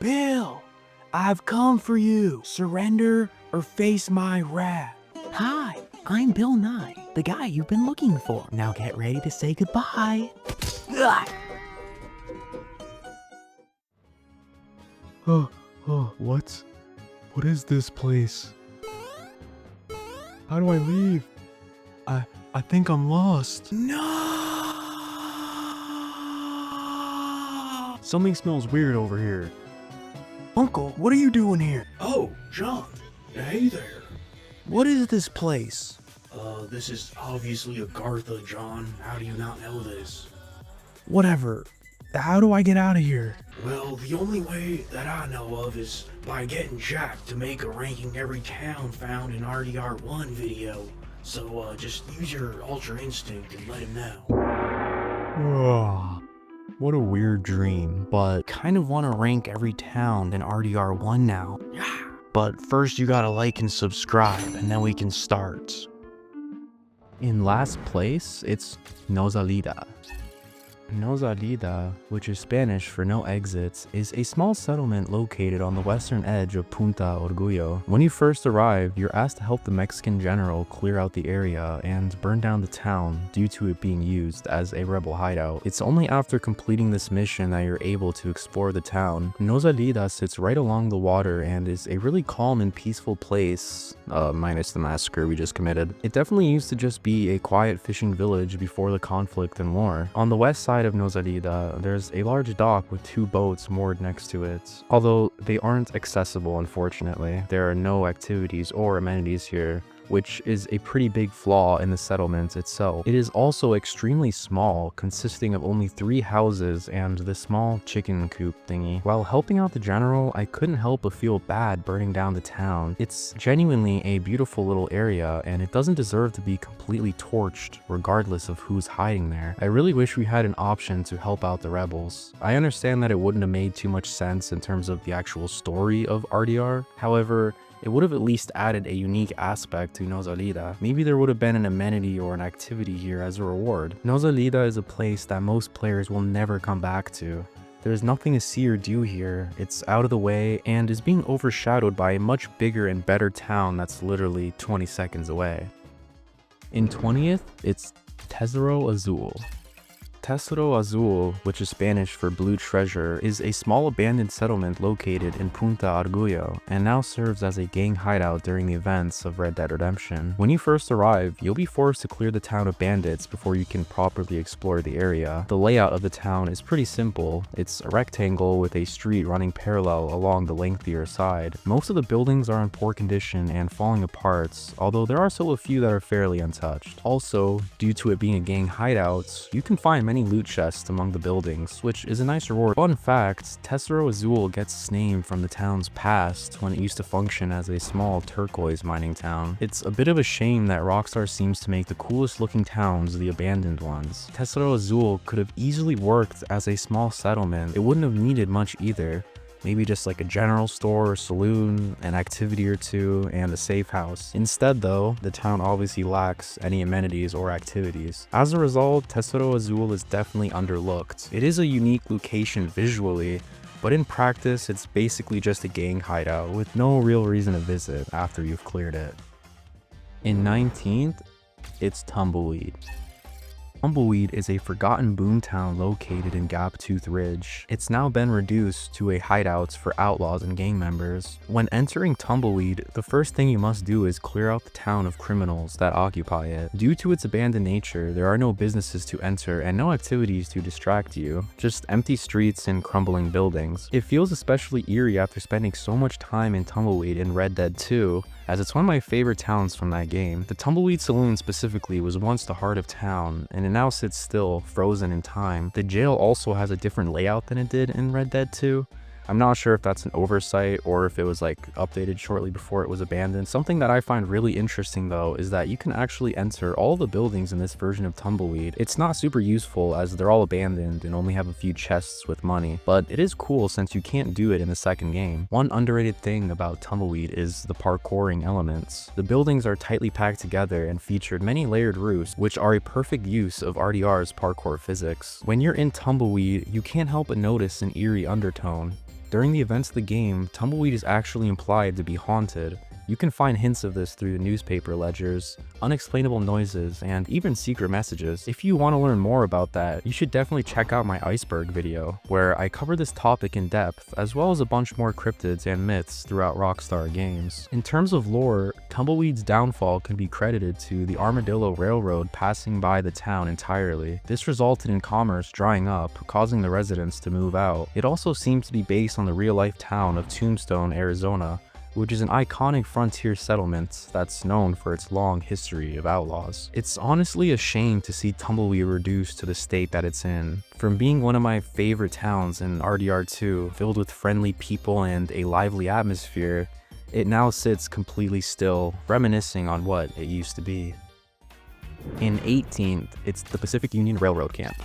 Bill, I've come for you. Surrender or face my wrath. Hi, I'm Bill Nye, the guy you've been looking for. Now get ready to say goodbye. Ugh. What? What is this place? How do I leave? I think I'm lost. No! Something smells weird over here. Uncle, what are you doing here? Oh, John. Hey there. What is this place? This is obviously Agartha, John. How do you not know this? Whatever. How do I get out of here? Well, the only way that I know of is by getting Jack to make a ranking every town found in RDR1 video. So, just use your Ultra Instinct and let him know. What a weird dream, but Kind of want to rank every town in RDR1 now. But first you gotta like and subscribe, and then we can start. in last place, it's Nozalida. Nozalida, which is Spanish for no exits, is a small settlement located on the western edge of Punta Orgullo. When you first arrive, you're asked to help the Mexican general clear out the area and burn down the town due to it being used as a rebel hideout. It's only after completing this mission that you're able to explore the town. Nozalida sits right along the water and is a really calm and peaceful place, minus the massacre we just committed. It definitely used to just be a quiet fishing village before the conflict and war. On the west side of Nozalida, there's a large dock with 2 boats moored next to it. Although they aren't accessible, unfortunately. There are no activities or amenities here, which is a pretty big flaw in the settlement itself. It is also extremely small, consisting of only 3 houses and this small chicken coop thingy. While helping out the general, I couldn't help but feel bad burning down the town. It's genuinely a beautiful little area, and it doesn't deserve to be completely torched, regardless of who's hiding there. I really wish we had an option to help out the rebels. I understand that it wouldn't have made too much sense in terms of the actual story of RDR. However, it would have at least added a unique aspect to Nozalida. Maybe there would have been an amenity or an activity here as a reward. Nozalida is a place that most players will never come back to. There's nothing to see or do here, it's out of the way, and is being overshadowed by a much bigger and better town that's literally 20 seconds away. In 20th, it's Tesoro Azul. Tesoro Azul, which is Spanish for Blue Treasure, is a small abandoned settlement located in Punta Orgullo, and now serves as a gang hideout during the events of Red Dead Redemption. When you first arrive, you'll be forced to clear the town of bandits before you can properly explore the area. The layout of the town is pretty simple. It's a rectangle with a street running parallel along the lengthier side. Most of the buildings are in poor condition and falling apart, although there are still a few that are fairly untouched. Also, due to it being a gang hideout, you can find many loot chests among the buildings, which is a nice reward. Fun fact, Tesoro Azul gets its name from the town's past when it used to function as a small turquoise mining town. It's a bit of a shame that Rockstar seems to make the coolest looking towns the abandoned ones. Tesoro Azul could have easily worked as a small settlement. It wouldn't have needed much either. Maybe just like a general store or saloon, an activity or 2, and a safe house. Instead though, the town obviously lacks any amenities or activities. As a result, Tesoro Azul is definitely underlooked. It is a unique location visually, but in practice it's basically just a gang hideout with no real reason to visit after you've cleared it. In 19th, it's Tumbleweed. Tumbleweed is a forgotten boomtown located in Gaptooth Ridge. It's now been reduced to a hideout for outlaws and gang members. When entering Tumbleweed, the first thing you must do is clear out the town of criminals that occupy it. Due to its abandoned nature, there are no businesses to enter and no activities to distract you, just empty streets and crumbling buildings. It feels especially eerie after spending so much time in Tumbleweed in Red Dead 2, as it's one of my favorite towns from that game. The Tumbleweed Saloon specifically was once the heart of town, and it now sits still, frozen in time. The jail also has a different layout than it did in Red Dead 2. I'm not sure if that's an oversight or if it was like updated shortly before it was abandoned. Something that I find really interesting though is that you can actually enter all the buildings in this version of Tumbleweed. It's not super useful as they're all abandoned and only have a few chests with money, but it is cool since you can't do it in the second game. One underrated thing about Tumbleweed is the parkouring elements. The buildings are tightly packed together and featured many layered roofs, which are a perfect use of RDR's parkour physics. When you're in Tumbleweed, you can't help but notice an eerie undertone. During the events of the game, Tumbleweed is actually implied to be haunted. You can find hints of this through the newspaper ledgers, unexplainable noises, and even secret messages. If you want to learn more about that, you should definitely check out my iceberg video, where I cover this topic in depth, as well as a bunch more cryptids and myths throughout Rockstar games. In terms of lore, Tumbleweed's downfall can be credited to the Armadillo Railroad passing by the town entirely. This resulted in commerce drying up, causing the residents to move out. It also seems to be based on the real-life town of Tombstone, Arizona, which is an iconic frontier settlement that's known for its long history of outlaws. It's honestly a shame to see Tumbleweed reduced to the state that it's in. From being one of my favorite towns in RDR2, filled with friendly people and a lively atmosphere, it now sits completely still, reminiscing on what it used to be. In 18th, it's the Pacific Union Railroad Camp.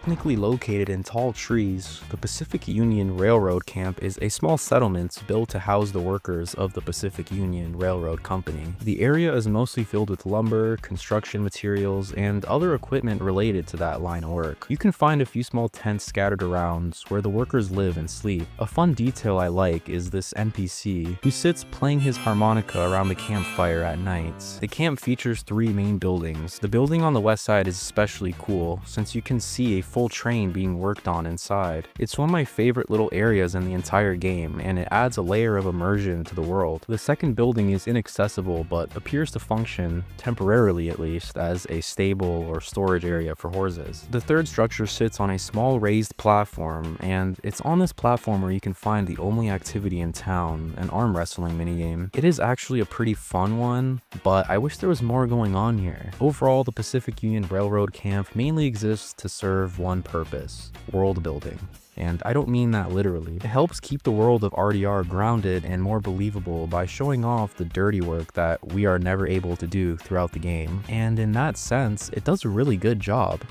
Technically located in tall trees, the Pacific Union Railroad Camp is a small settlement built to house the workers of the Pacific Union Railroad Company. The area is mostly filled with lumber, construction materials, and other equipment related to that line of work. You can find a few small tents scattered around where the workers live and sleep. A fun detail I like is this NPC who sits playing his harmonica around the campfire at night. The camp features 3 main buildings. The building on the west side is especially cool since you can see a full train being worked on inside. It's one of my favorite little areas in the entire game, and it adds a layer of immersion to the world. The second building is inaccessible but appears to function, temporarily at least, as a stable or storage area for horses. The third structure sits on a small raised platform, and it's on this platform where you can find the only activity in town, an arm wrestling minigame. It is actually a pretty fun one, but I wish there was more going on here. Overall, the Pacific Union Railroad Camp mainly exists to serve one purpose: world building. And I don't mean that literally. It helps keep the world of RDR grounded and more believable by showing off the dirty work that we are never able to do throughout the game. And in that sense, it does a really good job.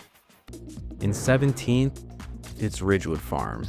In 17th, it's Ridgewood Farm.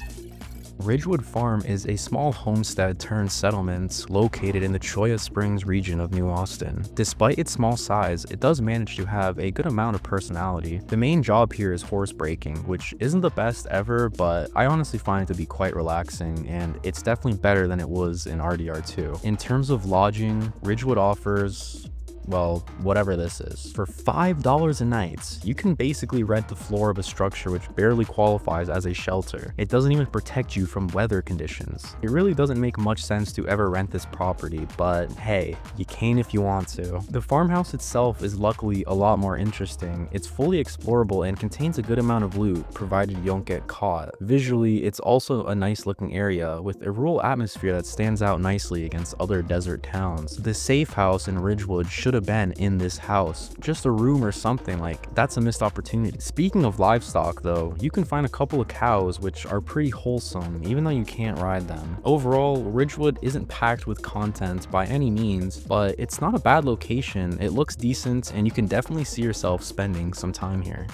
Ridgewood Farm is a small homestead turned settlement located in the Cholla Springs region of New Austin. Despite its small size, it does manage to have a good amount of personality. The main job here is horse breaking, which isn't the best ever, but I honestly find it to be quite relaxing, and it's definitely better than it was in RDR2. In terms of lodging, Ridgewood offers, well, whatever this is. For $5 a night, you can basically rent the floor of a structure which barely qualifies as a shelter. It doesn't even protect you from weather conditions. It really doesn't make much sense to ever rent this property, but hey, you can if you want to. The farmhouse itself is luckily a lot more interesting. It's fully explorable and contains a good amount of loot, provided you don't get caught. Visually, it's also a nice looking area with a rural atmosphere that stands out nicely against other desert towns. The safe house in Ridgewood should have been in this house. Just a room or something, like, that's a missed opportunity. Speaking of livestock though, you can find a couple of cows which are pretty wholesome even though you can't ride them. Overall, Ridgewood isn't packed with content by any means, but it's not a bad location. It looks decent and you can definitely see yourself spending some time here.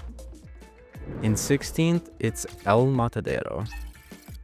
In 16th, it's El Matadero.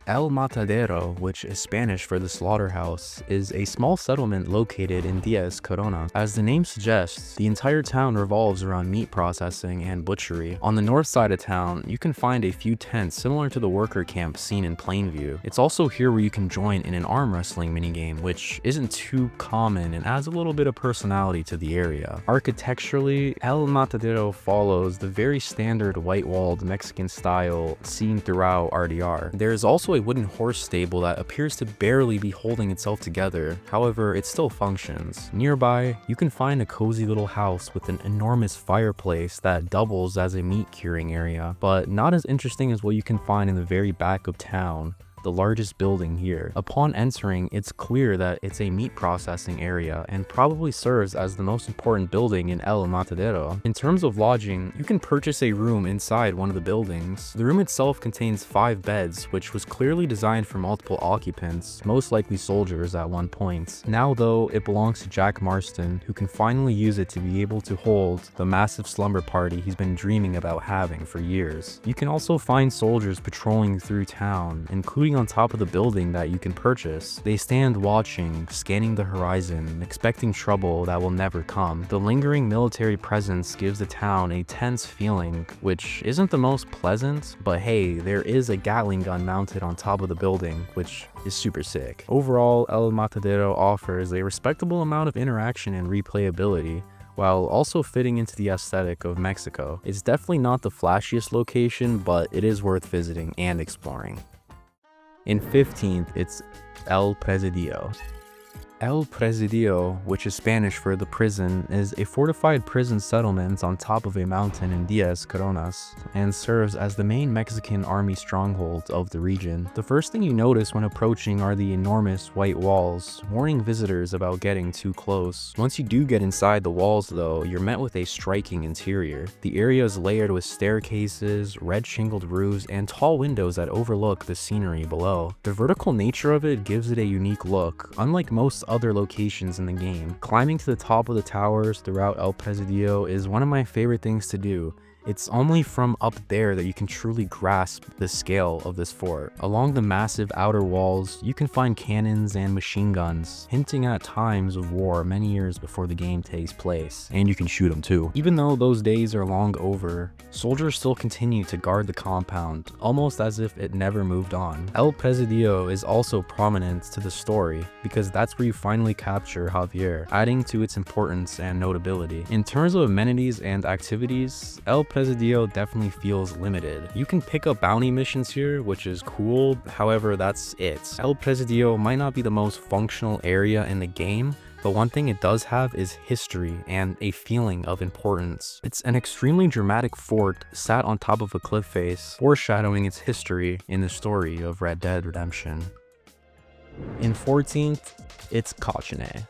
El Matadero, which is Spanish for the slaughterhouse, is a small settlement located in Diaz Corona. As the name suggests, the entire town revolves around meat processing and butchery. On the north side of town, you can find a few tents similar to the worker camp seen in Plainview. It's also here where you can join in an arm wrestling minigame, which isn't too common and adds a little bit of personality to the area. Architecturally, El Matadero follows the very standard white-walled Mexican style seen throughout RDR. There is also a wooden horse stable that appears to barely be holding itself together. However, it still functions. Nearby, you can find a cozy little house with an enormous fireplace that doubles as a meat curing area, but not as interesting as what you can find in the very back of town, the largest building here. Upon entering, it's clear that it's a meat processing area and probably serves as the most important building in El Matadero. In terms of lodging, you can purchase a room inside one of the buildings. The room itself contains 5 beds, which was clearly designed for multiple occupants, most likely soldiers at one point. Now though, it belongs to Jack Marston, who can finally use it to be able to hold the massive slumber party he's been dreaming about having for years. You can also find soldiers patrolling through town, including sitting on top of the building that you can purchase. They stand watching, scanning the horizon, expecting trouble that will never come. The lingering military presence gives the town a tense feeling, which isn't the most pleasant, but hey, there is a Gatling gun mounted on top of the building, which is super sick. Overall, El Matadero offers a respectable amount of interaction and replayability, while also fitting into the aesthetic of Mexico. It's definitely not the flashiest location, but it is worth visiting and exploring. In 15th, it's El Presidio. El Presidio, which is Spanish for the prison, is a fortified prison settlement on top of a mountain in Diez Coronas and serves as the main Mexican army stronghold of the region. The first thing you notice when approaching are the enormous white walls, warning visitors about getting too close. Once you do get inside the walls though, you're met with a striking interior. The area is layered with staircases, red shingled roofs, and tall windows that overlook the scenery below. The vertical nature of it gives it a unique look, unlike most other locations in the game. Climbing to the top of the towers throughout El Presidio is one of my favorite things to do. It's only from up there that you can truly grasp the scale of this fort. Along the massive outer walls, you can find cannons and machine guns, hinting at times of war many years before the game takes place. And you can shoot them too. Even though those days are long over, soldiers still continue to guard the compound, almost as if it never moved on. El Presidio is also prominent to the story, because that's where you finally capture Javier, adding to its importance and notability. In terms of amenities and activities, El Presidio definitely feels limited. You can pick up bounty missions here, which is cool, however that's it. El Presidio might not be the most functional area in the game, but one thing it does have is history and a feeling of importance. It's an extremely dramatic fort sat on top of a cliff face, foreshadowing its history in the story of Red Dead Redemption. In 14th, it's Kochene.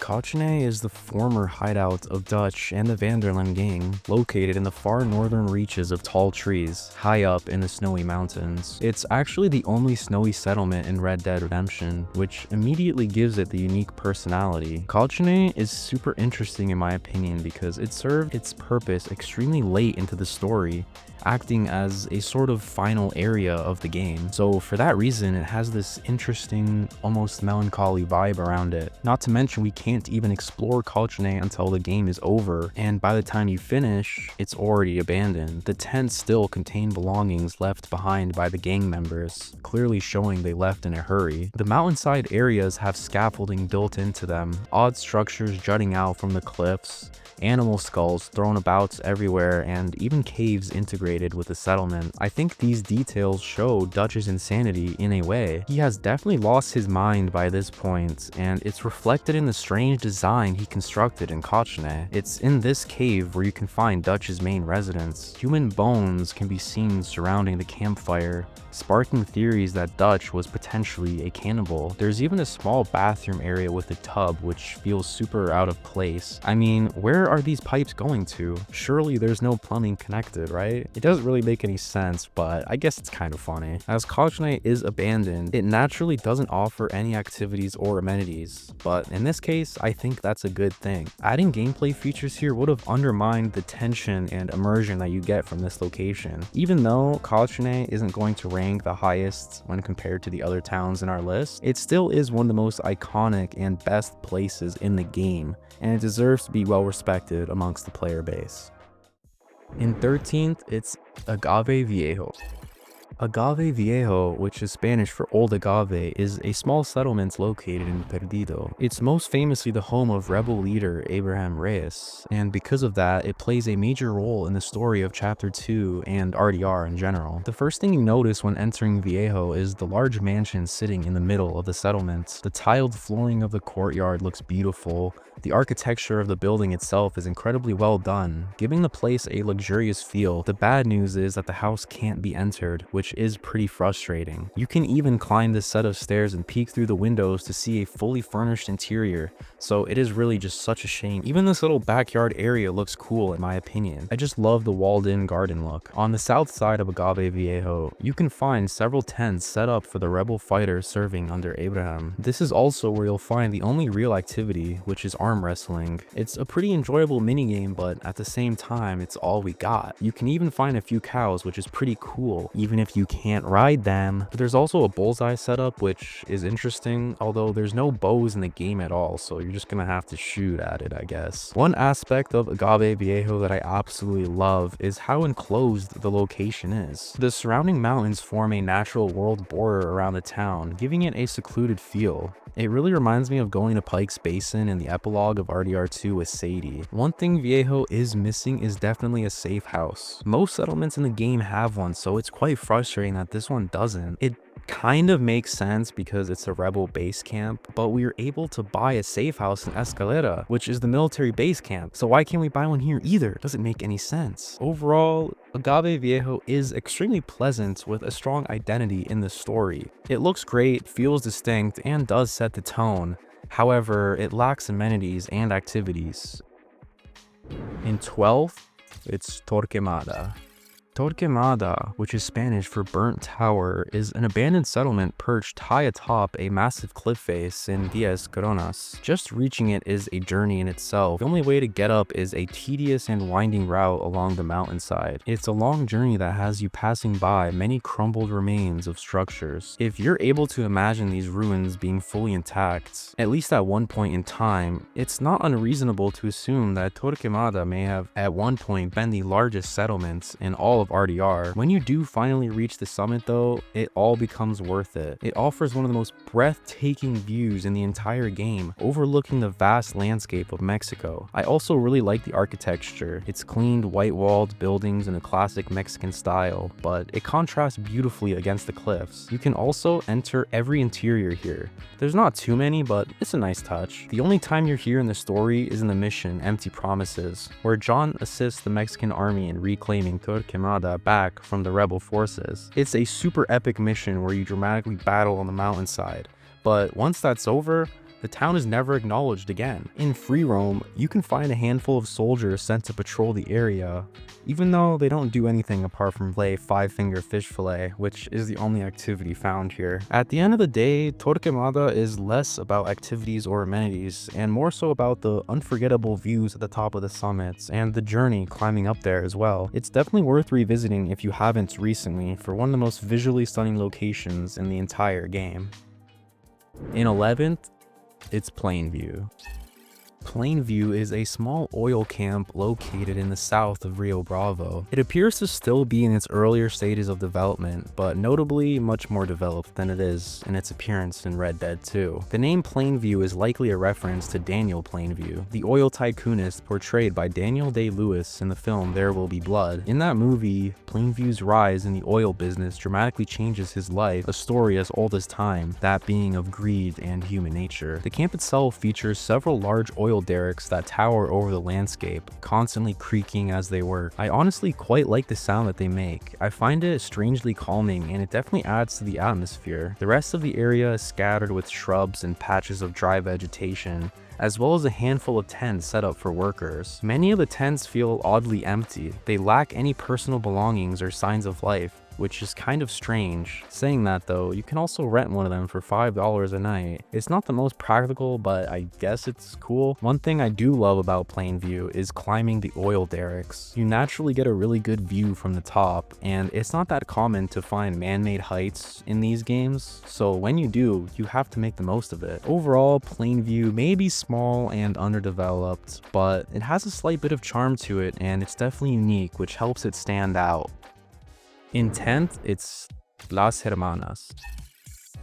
Kochene is the former hideout of Dutch and the Vanderlyn gang, located in the far northern reaches of tall trees, high up in the snowy mountains. It's actually the only snowy settlement in Red Dead Redemption, which immediately gives it the unique personality. Kochene is super interesting in my opinion because it served its purpose extremely late into the story, acting as a sort of final area of the game. So for that reason, it has this interesting, almost melancholy vibe around it. Not to mention we can't even explore Kochene until the game is over, and by the time you finish, it's already abandoned. The tents still contain belongings left behind by the gang members, clearly showing they left in a hurry. The mountainside areas have scaffolding built into them, odd structures jutting out from the cliffs, animal skulls thrown about everywhere, and even caves integrated with the settlement. I think these details show Dutch's insanity in a way. He has definitely lost his mind by this point, and it's reflected in the strange design he constructed in Kochene. It's in this cave where you can find Dutch's main residence. Human bones can be seen surrounding the campfire, sparking theories that Dutch was potentially a cannibal. There's even a small bathroom area with a tub, which feels super out of place. I mean, where are these pipes going to? Surely there's no plumbing connected, right? It doesn't really make any sense, but I guess it's kind of funny. As Kochene is abandoned, it naturally doesn't offer any activities or amenities, but in this case, I think that's a good thing. Adding gameplay features here would have undermined the tension and immersion that you get from this location. Even though Kochene isn't going to rank the highest when compared to the other towns in our list, it still is one of the most iconic and best places in the game, and it deserves to be well respected amongst the player base. In 13th, it's Agave Viejo. Agave Viejo, which is Spanish for Old Agave, is a small settlement located in Perdido. It's most famously the home of rebel leader Abraham Reyes, and because of that, it plays a major role in the story of Chapter 2 and RDR in general. The first thing you notice when entering Viejo is the large mansion sitting in the middle of the settlement. The tiled flooring of the courtyard looks beautiful. The architecture of the building itself is incredibly well done, giving the place a luxurious feel. The bad news is that the house can't be entered, which is pretty frustrating. You can even climb this set of stairs and peek through the windows to see a fully furnished interior, so it is really just such a shame. Even this little backyard area looks cool in my opinion. I just love the walled-in garden look. On the south side of Agave Viejo, you can find several tents set up for the rebel fighters serving under Abraham. This is also where you'll find the only real activity, which is arm wrestling. It's a pretty enjoyable minigame, but at the same time, it's all we got. You can even find a few cows, which is pretty cool, even if you you can't ride them. But there's also a bullseye setup, which is interesting, although there's no bows in the game at all, so you're just gonna have to shoot at it, I guess. One aspect of Agave Viejo that I absolutely love is how enclosed the location is. The surrounding mountains form a natural world border around the town, giving it a secluded feel. It really reminds me of going to Pike's Basin in the epilogue of RDR2 with Sadie. One thing Viejo is missing is definitely a safe house. Most settlements in the game have one, so it's quite frustrating that this one doesn't. It kind of makes sense because it's a rebel base camp, but we were able to buy a safe house in Escalera, which is the military base camp. So why can't we buy one here either? Doesn't make any sense. Overall, Agave Viejo is extremely pleasant with a strong identity in the story. It looks great, feels distinct, and does set the tone. However, it lacks amenities and activities. In 12th, it's Torquemada. Torquemada, which is Spanish for burnt tower, is an abandoned settlement perched high atop a massive cliff face in Diez Coronas. Just reaching it is a journey in itself. The only way to get up is a tedious and winding route along the mountainside. It's a long journey that has you passing by many crumbled remains of structures. If you're able to imagine these ruins being fully intact, at least at one point in time, it's not unreasonable to assume that Torquemada may have at one point been the largest settlement in all of RDR. When you do finally reach the summit though, it all becomes worth it. It offers one of the most breathtaking views in the entire game, overlooking the vast landscape of Mexico. I also really like the architecture. It's cleaned, white-walled buildings in a classic Mexican style, but it contrasts beautifully against the cliffs. You can also enter every interior here. There's not too many, but it's a nice touch. The only time you're here in the story is in the mission Empty Promises, where John assists the Mexican army in reclaiming Torquemada back from the rebel forces. It's a super epic mission where you dramatically battle on the mountainside, but once that's over, the town is never acknowledged again. In free roam, you can find a handful of soldiers sent to patrol the area, even though they don't do anything apart from play 5-finger fish fillet, which is the only activity found here. At the end of the day, Torquemada is less about activities or amenities, and more so about the unforgettable views at the top of the summits, and the journey climbing up there as well. It's definitely worth revisiting if you haven't recently, for one of the most visually stunning locations in the entire game. In 11th, it's Plainview. Plainview is a small oil camp located in the south of Rio Bravo. It appears to still be in its earlier stages of development, but notably much more developed than it is in its appearance in Red Dead 2. The name Plainview is likely a reference to Daniel Plainview, the oil tycoonist portrayed by Daniel Day-Lewis in the film There Will Be Blood. In that movie, Plainview's rise in the oil business dramatically changes his life, a story as old as time, that being of greed and human nature. The camp itself features several large oil derricks that tower over the landscape, constantly creaking as they work. I honestly quite like the sound that they make. I find it strangely calming, and it definitely adds to the atmosphere. The rest of the area is scattered with shrubs and patches of dry vegetation, as well as a handful of tents set up for workers. Many of the tents feel oddly empty. They lack any personal belongings or signs of life, which is kind of strange. Saying that though, you can also rent one of them for $5 a night. It's not the most practical, but I guess it's cool. One thing I do love about Plainview is climbing the oil derricks. You naturally get a really good view from the top, and it's not that common to find man-made heights in these games, so when you do, you have to make the most of it. Overall, Plainview may be small and underdeveloped, but it has a slight bit of charm to it, and it's definitely unique, which helps it stand out. In 10th, it's Las Hermanas.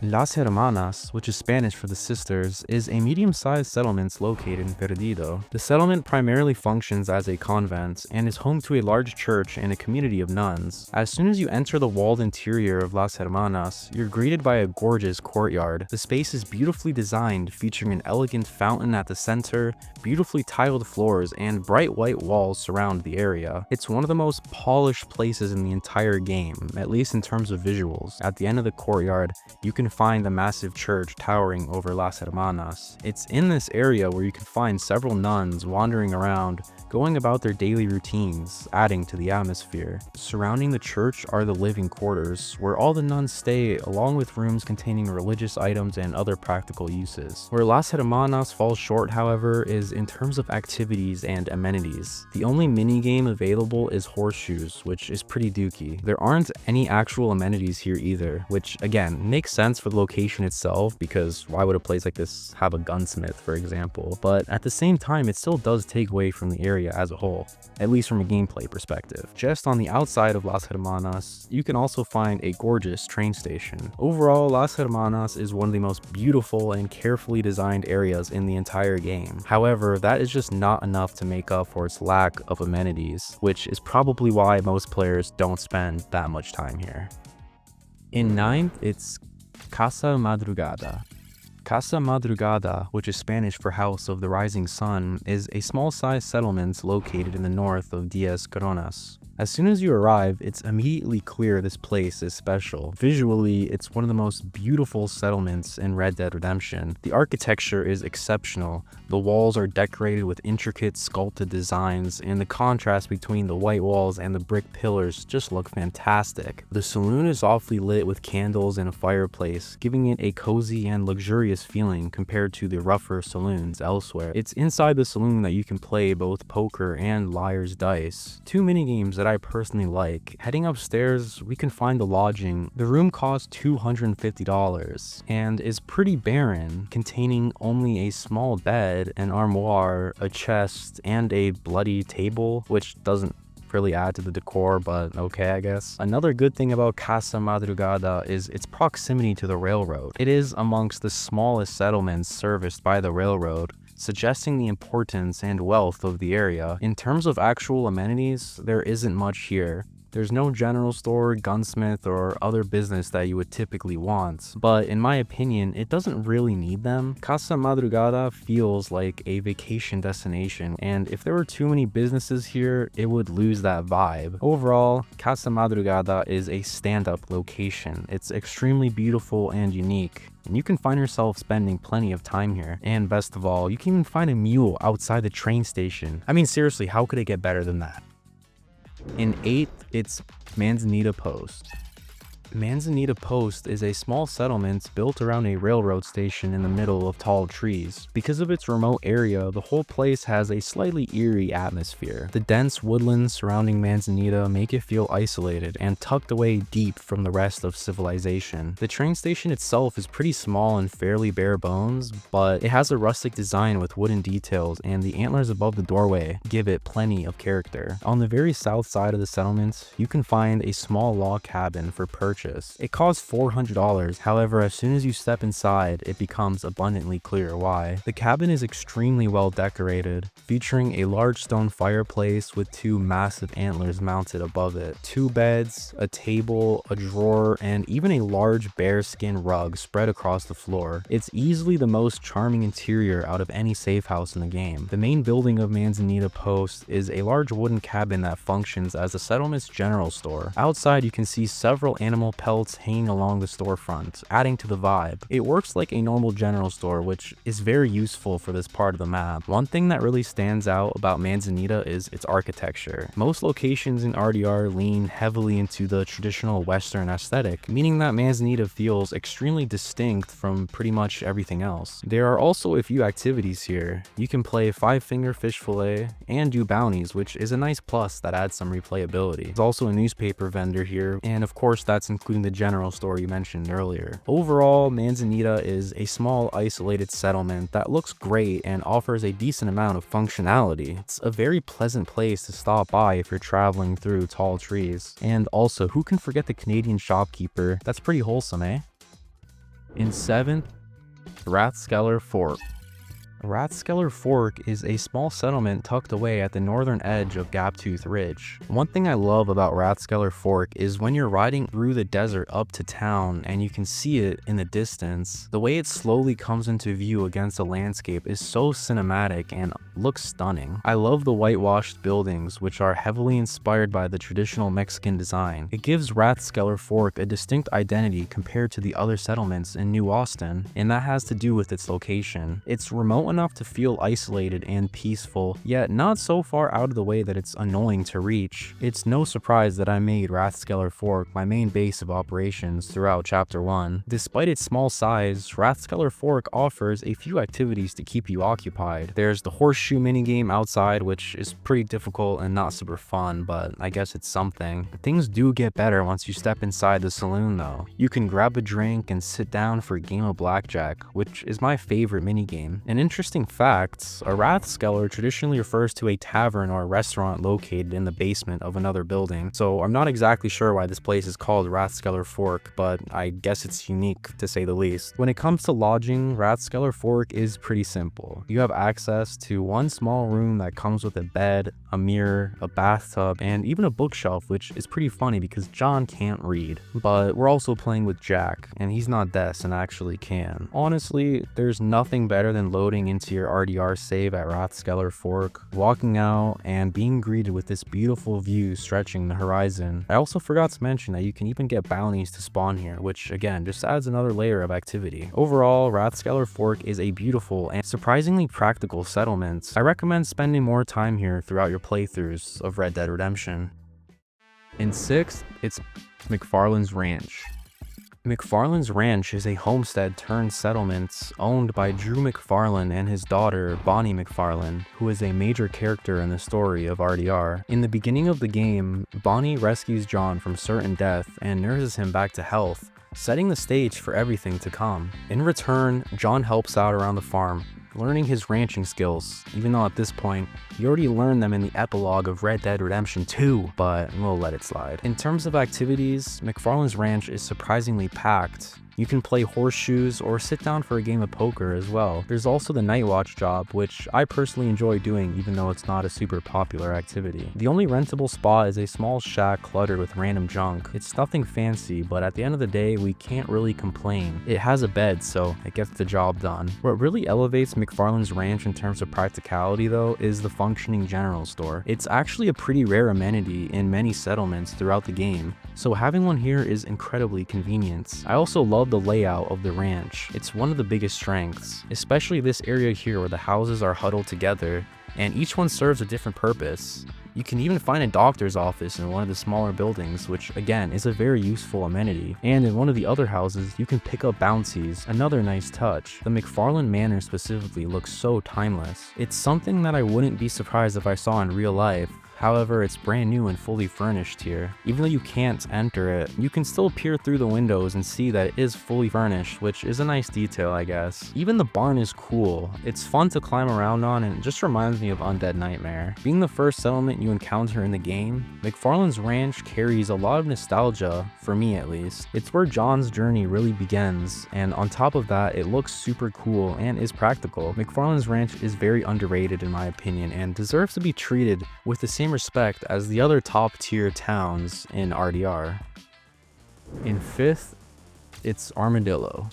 Las Hermanas, which is Spanish for the sisters, is a medium-sized settlement located in Perdido. The settlement primarily functions as a convent and is home to a large church and a community of nuns. As soon as you enter the walled interior of Las Hermanas, you're greeted by a gorgeous courtyard. The space is beautifully designed, featuring an elegant fountain at the center, beautifully tiled floors, and bright white walls surround the area. It's one of the most polished places in the entire game, at least in terms of visuals. At the end of the courtyard, you can can find the massive church towering over Las Hermanas. It's in this area where you can find several nuns wandering around, going about their daily routines, adding to the atmosphere. Surrounding the church are the living quarters, where all the nuns stay, along with rooms containing religious items and other practical uses. Where Las Hermanas falls short, however, is in terms of activities and amenities. The only minigame available is horseshoes, which is pretty dookie. There aren't any actual amenities here either, which again, makes sense for the location itself, because why would a place like this have a gunsmith, for example? But at the same time, it still does take away from the area as a whole, at least from a gameplay perspective. Just on the outside of Las Hermanas, you can also find a gorgeous train station. Overall, Las Hermanas is one of the most beautiful and carefully designed areas in the entire game. However, that is just not enough to make up for its lack of amenities, which is probably why most players don't spend that much time here. In 9th, it's Casa Madrugada. Casa Madrugada, which is Spanish for House of the Rising Sun, is a small-sized settlement located in the north of Diez Coronas. As soon as you arrive, it's immediately clear this place is special. Visually, it's one of the most beautiful settlements in Red Dead Redemption. The architecture is exceptional. The walls are decorated with intricate sculpted designs, and the contrast between the white walls and the brick pillars just look fantastic. The saloon is awfully lit with candles and a fireplace, giving it a cozy and luxurious feeling compared to the rougher saloons elsewhere. It's inside the saloon that you can play both poker and liar's dice, two minigames that I personally like. Heading upstairs, we can find the lodging. The room costs $250 and is pretty barren, containing only a small bed, an armoire, a chest, and a bloody table, which doesn't really add to the decor, but okay, I guess. Another good thing about Casa Madrugada is its proximity to the railroad. It is amongst the smallest settlements serviced by the railroad, suggesting the importance and wealth of the area. In terms of actual amenities, there isn't much here. There's no general store, gunsmith, or other business that you would typically want, but in my opinion, it doesn't really need them. Casa Madrugada feels like a vacation destination, and if there were too many businesses here, it would lose that vibe. Overall, Casa Madrugada is a stand-up location. It's extremely beautiful and unique, and you can find yourself spending plenty of time here. And best of all, you can even find a mule outside the train station. I mean, seriously, how could it get better than that? In 8th, it's Manzanita Post. Manzanita Post is a small settlement built around a railroad station in the middle of tall trees. Because of its remote area, the whole place has a slightly eerie atmosphere. The dense woodlands surrounding Manzanita make it feel isolated and tucked away deep from the rest of civilization. The train station itself is pretty small and fairly bare bones, but it has a rustic design with wooden details, and the antlers above the doorway give it plenty of character. On the very south side of the settlement, you can find a small log cabin for purchase. It costs $400, however, as soon as you step inside, it becomes abundantly clear why. The cabin is extremely well decorated, featuring a large stone fireplace with two massive antlers mounted above it, two beds, a table, a drawer, and even a large bearskin rug spread across the floor. It's easily the most charming interior out of any safe house in the game. The main building of Manzanita Post is a large wooden cabin that functions as the settlement's general store. Outside, you can see several animal pelts hanging along the storefront, adding to the vibe. It works like a normal general store, which is very useful for this part of the map. One thing that really stands out about Manzanita is its architecture. Most locations in RDR lean heavily into the traditional Western aesthetic, meaning that Manzanita feels extremely distinct from pretty much everything else. There are also a few activities here. You can play 5-finger fish fillet and do bounties, which is a nice plus that adds some replayability. There's also a newspaper vendor here, and of course that's including the general store you mentioned earlier. Overall, Manzanita is a small isolated settlement that looks great and offers a decent amount of functionality. It's a very pleasant place to stop by if you're traveling through tall trees. And also, who can forget the Canadian shopkeeper? That's pretty wholesome, eh? In 7th, Rathskeller Fort. Rathskeller Fork is a small settlement tucked away at the northern edge of Gaptooth Ridge. One thing I love about Rathskeller Fork is when you're riding through the desert up to town and you can see it in the distance, the way it slowly comes into view against the landscape is so cinematic and looks stunning. I love the whitewashed buildings, which are heavily inspired by the traditional Mexican design. It gives Rathskeller Fork a distinct identity compared to the other settlements in New Austin, and that has to do with its location. It's remote enough to feel isolated and peaceful, yet not so far out of the way that it's annoying to reach. It's no surprise that I made Rathskeller Fork my main base of operations throughout Chapter 1. Despite its small size, Rathskeller Fork offers a few activities to keep you occupied. There's the horseshoe minigame outside, which is pretty difficult and not super fun, but I guess it's something. Things do get better once you step inside the saloon though. You can grab a drink and sit down for a game of blackjack, which is my favorite minigame. An interesting fact, a Rathskeller traditionally refers to a tavern or a restaurant located in the basement of another building, so I'm not exactly sure why this place is called Rathskeller Fork, but I guess it's unique to say the least. When it comes to lodging, Rathskeller Fork is pretty simple. You have access to one small room that comes with a bed, a mirror, a bathtub, and even a bookshelf, which is pretty funny because John can't read. But we're also playing with Jack, and he's not deaf and actually can. Honestly, there's nothing better than loading into your RDR save at Rathskeller Fork, walking out, and being greeted with this beautiful view stretching the horizon. I also forgot to mention that you can even get bounties to spawn here, which again just adds another layer of activity. Overall, Rathskeller Fork is a beautiful and surprisingly practical settlement. I recommend spending more time here throughout your playthroughs of Red Dead Redemption. In 6th, it's McFarland's Ranch. McFarland's Ranch is a homestead turned settlement owned by Drew McFarland and his daughter Bonnie McFarland, who is a major character in the story of RDR. In the beginning of the game, Bonnie rescues John from certain death and nurses him back to health, setting the stage for everything to come. In return, John helps out around the farm, learning his ranching skills, even though at this point, you already learned them in the epilogue of Red Dead Redemption 2, but we'll let it slide. In terms of activities, McFarland's Ranch is surprisingly packed. You can play horseshoes or sit down for a game of poker as well. There's also the night watch job, which I personally enjoy doing even though it's not a super popular activity. The only rentable spot is a small shack cluttered with random junk. It's nothing fancy, but at the end of the day, we can't really complain. It has a bed, so it gets the job done. What really elevates McFarland's Ranch in terms of practicality though is the functioning general store. It's actually a pretty rare amenity in many settlements throughout the game, so having one here is incredibly convenient. I also love the layout of the ranch. It's one of the biggest strengths, especially this area here where the houses are huddled together and each one serves a different purpose. You can even find a doctor's office in one of the smaller buildings, which again is a very useful amenity. And in one of the other houses, you can pick up bounties, another nice touch. The McFarland Manor specifically looks so timeless. It's something that I wouldn't be surprised if I saw in real life. However, it's brand new and fully furnished here. Even though you can't enter it, you can still peer through the windows and see that it is fully furnished, which is a nice detail, I guess. Even the barn is cool. It's fun to climb around on and it just reminds me of Undead Nightmare. Being the first settlement you encounter in the game, McFarland's Ranch carries a lot of nostalgia, for me at least. It's where John's journey really begins, and on top of that, it looks super cool and is practical. McFarland's Ranch is very underrated in my opinion and deserves to be treated with the same respect as the other top tier towns in RDR. In 5th, it's Armadillo.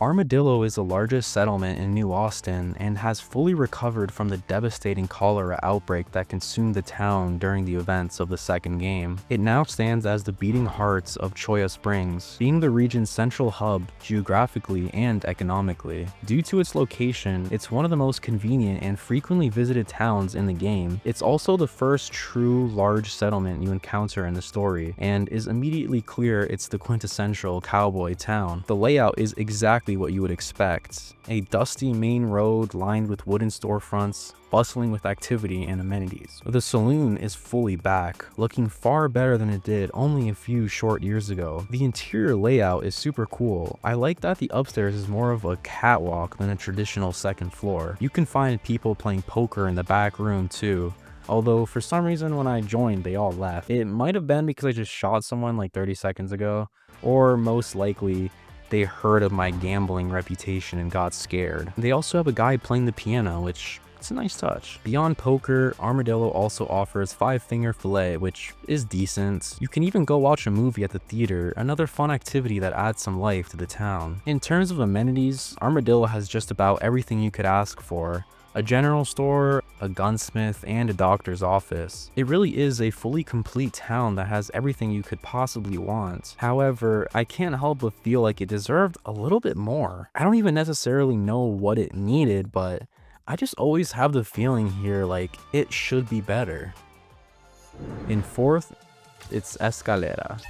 Armadillo is the largest settlement in New Austin and has fully recovered from the devastating cholera outbreak that consumed the town during the events of the second game. It now stands as the beating heart of Cholla Springs, being the region's central hub geographically and economically. Due to its location, it's one of the most convenient and frequently visited towns in the game. It's also the first true large settlement you encounter in the story, and is immediately clear it's the quintessential cowboy town. The layout is exactly what you would expect. A dusty main road lined with wooden storefronts, bustling with activity and amenities. The saloon is fully back, looking far better than it did only a few short years ago. The interior layout is super cool. I like that the upstairs is more of a catwalk than a traditional second floor. You can find people playing poker in the back room too. Although for some reason when I joined they all left. It might have been because I just shot someone like 30 seconds ago, or most likely they heard of my gambling reputation and got scared. They also have a guy playing the piano, which it's a nice touch. Beyond poker, Armadillo also offers 5-finger fillet, which is decent. You can even go watch a movie at the theater, another fun activity that adds some life to the town. In terms of amenities, Armadillo has just about everything you could ask for. A general store, a gunsmith, and a doctor's office. It really is a fully complete town that has everything you could possibly want. However, I can't help but feel like it deserved a little bit more. I don't even necessarily know what it needed, but I just always have the feeling here like it should be better. In fourth, it's Escalera.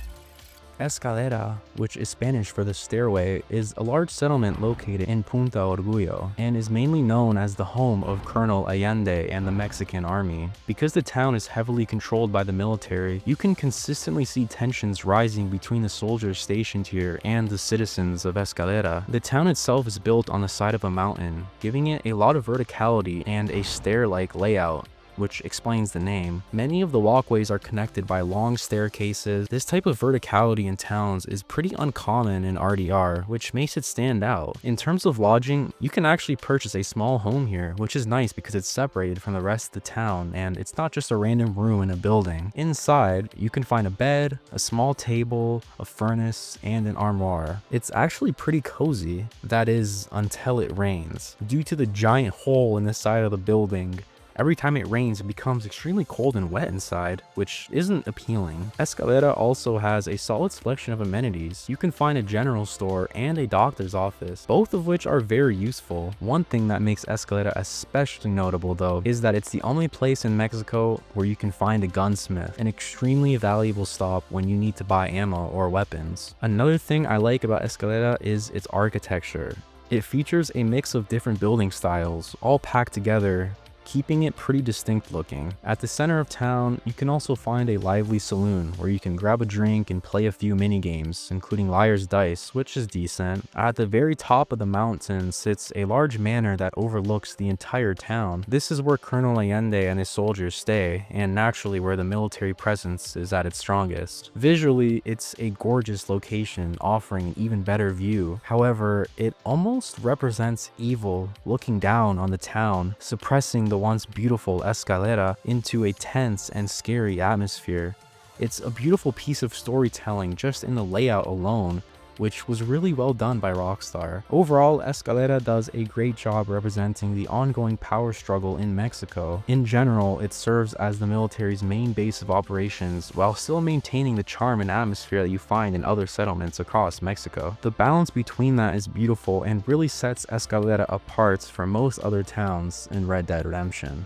Escalera, which is Spanish for the stairway, is a large settlement located in Punta Orgullo and is mainly known as the home of Colonel Allende and the Mexican army. Because the town is heavily controlled by the military, you can consistently see tensions rising between the soldiers stationed here and the citizens of Escalera. The town itself is built on the side of a mountain, giving it a lot of verticality and a stair-like layout, which explains the name. Many of the walkways are connected by long staircases. This type of verticality in towns is pretty uncommon in RDR, which makes it stand out. In terms of lodging, you can actually purchase a small home here, which is nice because it's separated from the rest of the town and it's not just a random room in a building. Inside, you can find a bed, a small table, a furnace, and an armoire. It's actually pretty cozy, that is, until it rains. Due to the giant hole in the side of the building, every time it rains, it becomes extremely cold and wet inside, which isn't appealing. Escalera also has a solid selection of amenities. You can find a general store and a doctor's office, both of which are very useful. One thing that makes Escalera especially notable though, is that it's the only place in Mexico where you can find a gunsmith, an extremely valuable stop when you need to buy ammo or weapons. Another thing I like about Escalera is its architecture. It features a mix of different building styles, all packed together, keeping it pretty distinct looking. At the center of town, you can also find a lively saloon where you can grab a drink and play a few mini games, including Liar's Dice, which is decent. At the very top of the mountain sits a large manor that overlooks the entire town. This is where Colonel Allende and his soldiers stay, and naturally where the military presence is at its strongest. Visually, it's a gorgeous location, offering an even better view. However, it almost represents evil looking down on the town, suppressing the once beautiful Escalera into a tense and scary atmosphere. It's a beautiful piece of storytelling just in the layout alone, which was really well done by Rockstar. Overall, Escalera does a great job representing the ongoing power struggle in Mexico. In general, it serves as the military's main base of operations while still maintaining the charm and atmosphere that you find in other settlements across Mexico. The balance between that is beautiful and really sets Escalera apart from most other towns in Red Dead Redemption.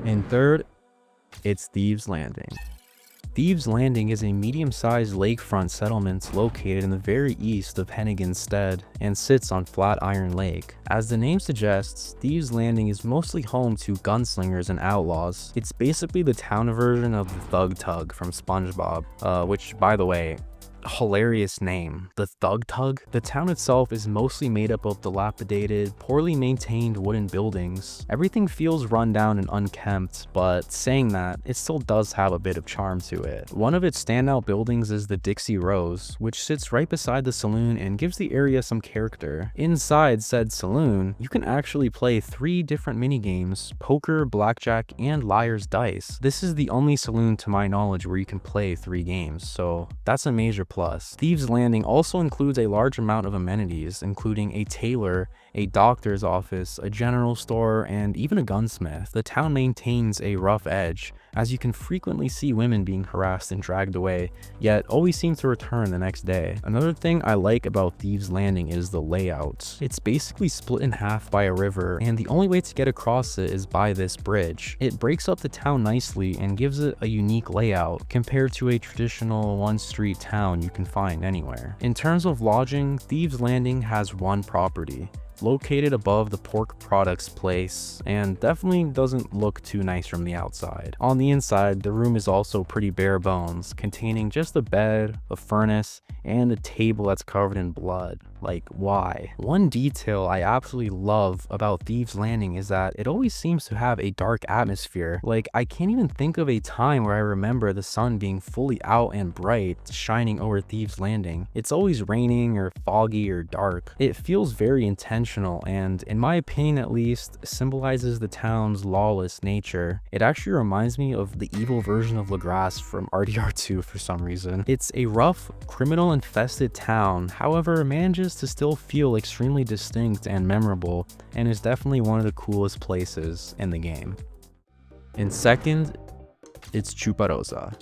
In third, it's Thieves Landing. Thieves Landing is a medium-sized lakefront settlement located in the very east of Henniganstead and sits on Flatiron Lake. As the name suggests, Thieves Landing is mostly home to gunslingers and outlaws. It's basically the town version of the Thug Tug from SpongeBob, which, by the way, hilarious name, the Thug Tug. The town itself is mostly made up of dilapidated, poorly maintained wooden buildings. Everything feels run down and unkempt, but saying that, it still does have a bit of charm to it. One of its standout buildings is the Dixie Rose, which sits right beside the saloon and gives the area some character. Inside said saloon, you can actually play 3 different minigames: poker, blackjack, and Liar's Dice. This is the only saloon to my knowledge where you can play 3 games, so that's a major plus. Thieves Landing also includes a large amount of amenities, including a tailor, a doctor's office, a general store, and even a gunsmith. The town maintains a rough edge, as you can frequently see women being harassed and dragged away, yet always seem to return the next day. Another thing I like about Thieves Landing is the layout. It's basically split in half by a river, and the only way to get across it is by this bridge. It breaks up the town nicely and gives it a unique layout compared to a traditional one-street town you can find anywhere. In terms of lodging, Thieves Landing has one property, located above the pork products place, and definitely doesn't look too nice from the outside. On the inside, the room is also pretty bare bones, containing just a bed, a furnace, and a table that's covered in blood. Like, why? One detail I absolutely love about Thieves Landing is that it always seems to have a dark atmosphere. Like, I can't even think of a time where I remember the sun being fully out and bright, shining over Thieves Landing. It's always raining or foggy or dark. It feels very intentional and, in my opinion at least, symbolizes the town's lawless nature. It actually reminds me of the evil version of LaGrasse from RDR2 for some reason. It's a rough, criminal-infested town, however, manages to still feel extremely distinct and memorable, and is definitely one of the coolest places in the game. In second, it's Chuparosa.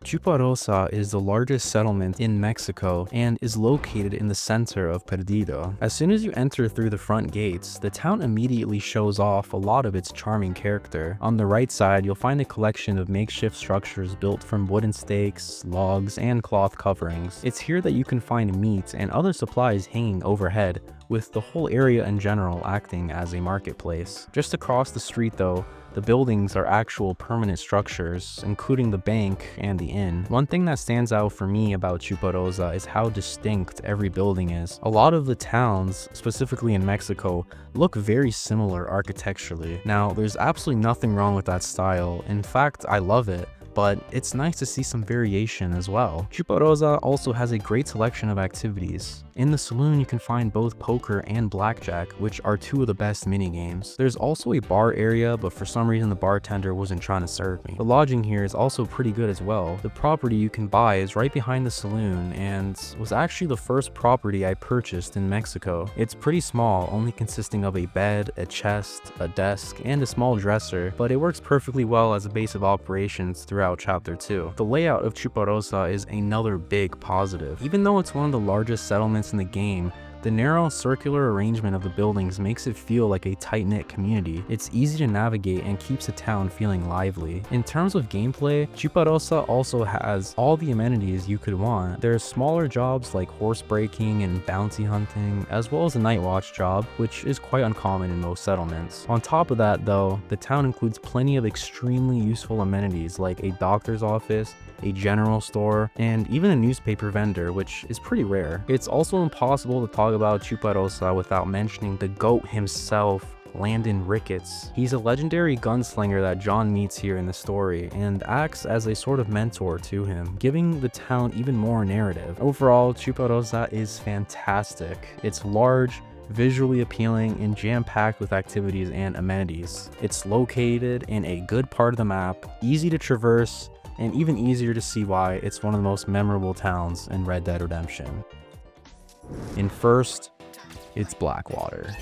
Chuparosa is the largest settlement in Mexico and is located in the center of Perdido. As soon as you enter through the front gates, the town immediately shows off a lot of its charming character. On the right side, you'll find a collection of makeshift structures built from wooden stakes, logs, and cloth coverings. It's here that you can find meat and other supplies hanging overhead, with the whole area in general acting as a marketplace. Just across the street though, the buildings are actual permanent structures, including the bank and the inn. One thing that stands out for me about Chuparosa is how distinct every building is. A lot of the towns, specifically in Mexico, look very similar architecturally. Now, there's absolutely nothing wrong with that style. In fact, I love it. But it's nice to see some variation as well. Chuparosa also has a great selection of activities. In the saloon, you can find both poker and blackjack, which are two of the best minigames. There's also a bar area, but for some reason the bartender wasn't trying to serve me. The lodging here is also pretty good as well. The property you can buy is right behind the saloon and was actually the first property I purchased in Mexico. It's pretty small, only consisting of a bed, a chest, a desk, and a small dresser, but it works perfectly well as a base of operations throughout Chapter 2. The layout of Chuparosa is another big positive. Even though it's one of the largest settlements in the game, the narrow circular arrangement of the buildings makes it feel like a tight-knit community. It's easy to navigate and keeps the town feeling lively. In terms of gameplay, Chuparosa also has all the amenities you could want. There are smaller jobs like horse breaking and bounty hunting, as well as a night watch job, which is quite uncommon in most settlements. On top of that though, the town includes plenty of extremely useful amenities like a doctor's office, a general store, and even a newspaper vendor, which is pretty rare. It's also impossible to talk about Chuparosa without mentioning the GOAT himself, Landon Ricketts. He's a legendary gunslinger that John meets here in the story and acts as a sort of mentor to him, giving the town even more narrative. Overall, Chuparosa is fantastic. It's large, visually appealing, and jam-packed with activities and amenities. It's located in a good part of the map, easy to traverse, and even easier to see why it's one of the most memorable towns in Red Dead Redemption. In first, it's Blackwater.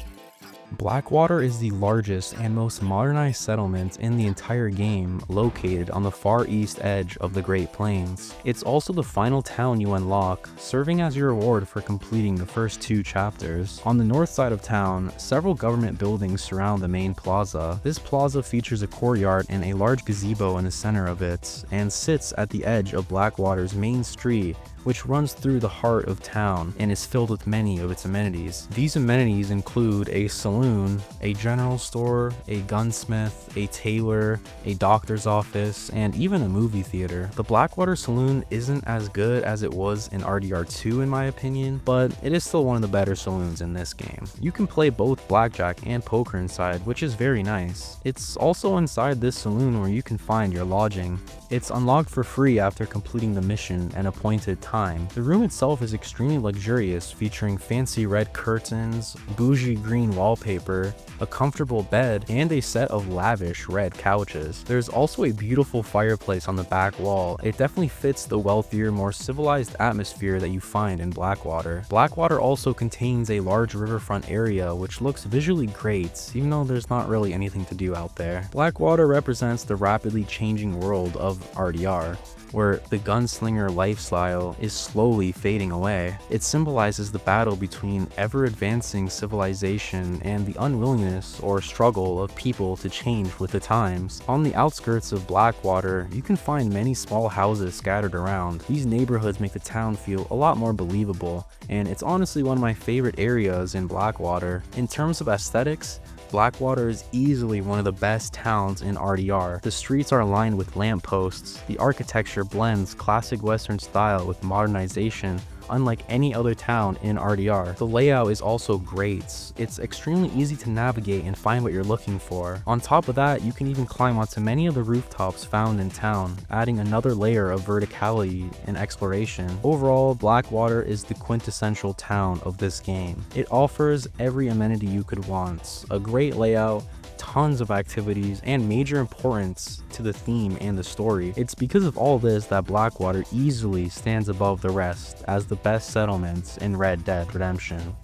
Blackwater is the largest and most modernized settlement in the entire game, located on the far east edge of the Great Plains. It's also the final town you unlock, serving as your reward for completing the first 2 chapters. On the north side of town, several government buildings surround the main plaza. This plaza features a courtyard and a large gazebo in the center of it, and sits at the edge of Blackwater's main street, which runs through the heart of town and is filled with many of its amenities. These amenities include a saloon, a general store, a gunsmith, a tailor, a doctor's office, and even a movie theater. The Blackwater Saloon isn't as good as it was in RDR2 in my opinion, but it is still one of the better saloons in this game. You can play both blackjack and poker inside, which is very nice. It's also inside this saloon where you can find your lodging. It's unlocked for free after completing the mission and appointed time. The room itself is extremely luxurious, featuring fancy red curtains, bougie green wallpaper, a comfortable bed, and a set of lavish red couches. There's also a beautiful fireplace on the back wall. It definitely fits the wealthier, more civilized atmosphere that you find in Blackwater. Blackwater also contains a large riverfront area which looks visually great, even though there's not really anything to do out there. Blackwater represents the rapidly changing world of RDR, where the gunslinger lifestyle is slowly fading away. It symbolizes the battle between ever-advancing civilization and the unwillingness or struggle of people to change with the times. On the outskirts of Blackwater, you can find many small houses scattered around. These neighborhoods make the town feel a lot more believable, and it's honestly one of my favorite areas in Blackwater. In terms of aesthetics, Blackwater is easily one of the best towns in RDR. The streets are lined with lampposts, the architecture blends classic Western style with modernization, unlike any other town in RDR. The layout is also great. It's extremely easy to navigate and find what you're looking for. On top of that, you can even climb onto many of the rooftops found in town, adding another layer of verticality and exploration. Overall, Blackwater is the quintessential town of this game. It offers every amenity you could want, a great layout, tons of activities, and major importance to the theme and the story. It's because of all this that Blackwater easily stands above the rest as the best settlement in Red Dead Redemption.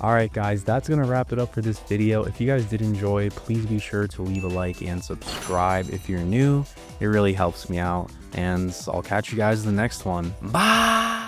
Alright guys, that's gonna wrap it up for this video. If you guys did enjoy, please be sure to leave a like and subscribe if you're new. It really helps me out, and I'll catch you guys in the next one. Bye!